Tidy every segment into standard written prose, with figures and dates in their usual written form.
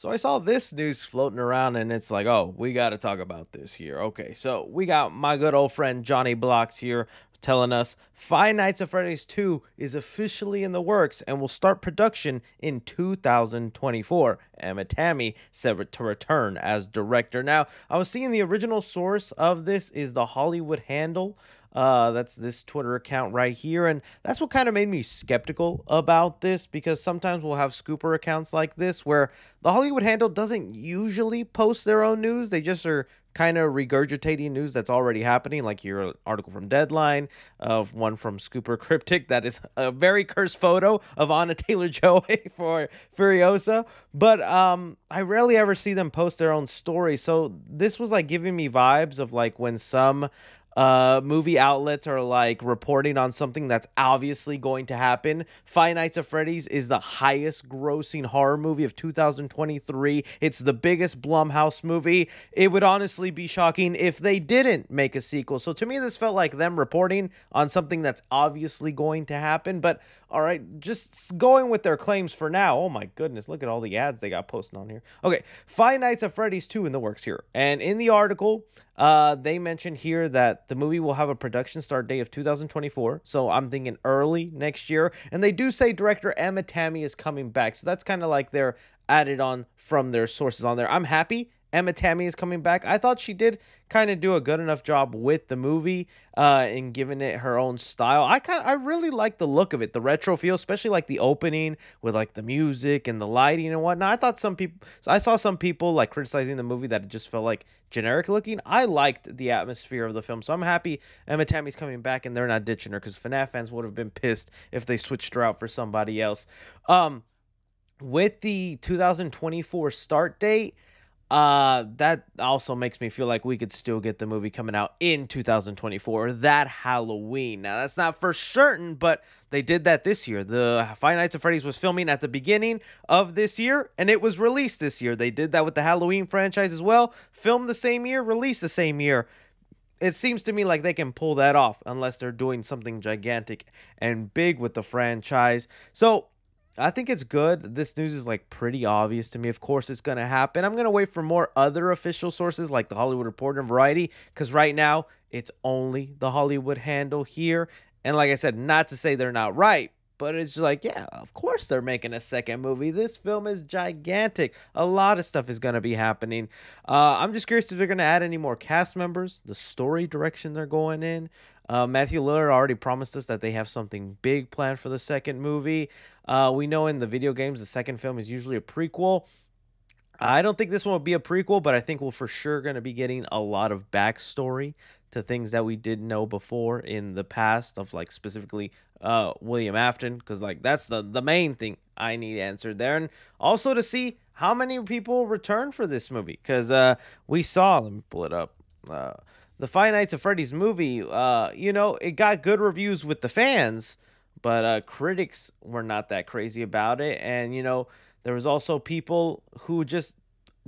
So I saw this news floating around and it's like, oh, we got to talk about this here. Okay, so we got my good old friend Johnny Blocks here telling us Five Nights at Freddy's 2 is officially in the works and will start production in 2024. Emma Tammy said to return as director. Now, I was seeing the original source of this is the Hollywood Handle. That's this Twitter account right here, and that's what kind of made me skeptical about this, because sometimes we'll have scooper accounts like this where the Hollywood Handle doesn't usually post their own news. They just are kind of regurgitating news that's already happening, like your article from Deadline, of one from Scooper Cryptic that is a very cursed photo of Anna Taylor-Joy for Furiosa. But I rarely ever see them post their own story, so this was like giving me vibes of like when some movie outlets are like reporting on something that's obviously going to happen. Five Nights at Freddy's is the highest grossing horror movie of 2023. It's the biggest Blumhouse movie. It would honestly be shocking if they didn't make a sequel. So to me, this felt like them reporting on something that's obviously going to happen. But all right, just going with their claims for now. Oh my goodness, look at all the ads they got posted on here. Okay, Five Nights at Freddy's 2 in the works here. And in the article, they mentioned here that the movie will have a production start date of 2024. So I'm thinking early next year. And they do say director Emma Tammy is coming back. So that's kind of like they're added on from their sources on there. I'm happy Emma Tammy is coming back. I thought she did kind of do a good enough job with the movie in giving it her own style. I really like the look of it, the retro feel, especially like the opening with like the music and the lighting and whatnot. I saw some people like criticizing the movie that it just felt like generic looking. I liked the atmosphere of the film, so I'm happy Emma Tammy's coming back and they're not ditching her, because FNAF fans would have been pissed if they switched her out for somebody else. With the 2024 start date, that also makes me feel like we could still get the movie coming out in 2024, that Halloween. Now, that's not for certain, but they did that this year. The Five Nights at Freddy's was filming at the beginning of this year, and it was released this year. They did that with the Halloween franchise as well. Filmed the same year, released the same year. It seems to me like they can pull that off unless they're doing something gigantic and big with the franchise. So I think it's good. This news is like pretty obvious to me. Of course it's going to happen. I'm going to wait for more other official sources like the Hollywood Reporter and Variety, because right now it's only the Hollywood Handle here. And like I said, not to say they're not right, but it's just like, yeah, of course they're making a second movie. This film is gigantic. A lot of stuff is going to be happening. I'm just curious if they're going to add any more cast members, the story direction they're going in. Matthew Lillard already promised us that they have something big planned for the second movie. We know in the video games, the second film is usually a prequel. I don't think this one will be a prequel, but I think we're for sure going to be getting a lot of backstory to things that we didn't know before in the past, of like specifically William Afton, because like that's the main thing I need answered there. And also to see how many people return for this movie, because we saw, let me pull it up, the Five Nights at Freddy's movie, you know, it got good reviews with the fans, but critics were not that crazy about it. And, you know, there was also people who just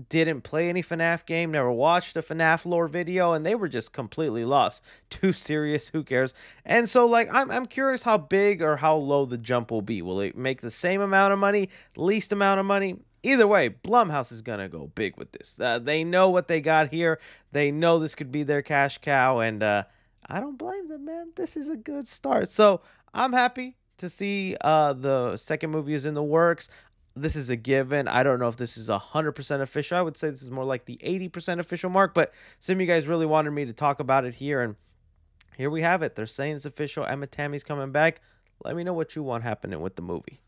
didn't play any FNAF game, never watched a FNAF lore video, and they were just completely lost. Too serious, who cares? And so, like, I'm curious how big or how low the jump will be. Will it make the same amount of money, least amount of money? Either way, Blumhouse is going to go big with this. They know what they got here. They know this could be their cash cow, and I don't blame them, man. This is a good start. So I'm happy to see the second movie is in the works. This is a given. I don't know if this is 100% official. I would say this is more like the 80% official mark, but some of you guys really wanted me to talk about it here, and here we have it. They're saying it's official. Emma Tammy's coming back. Let me know what you want happening with the movie.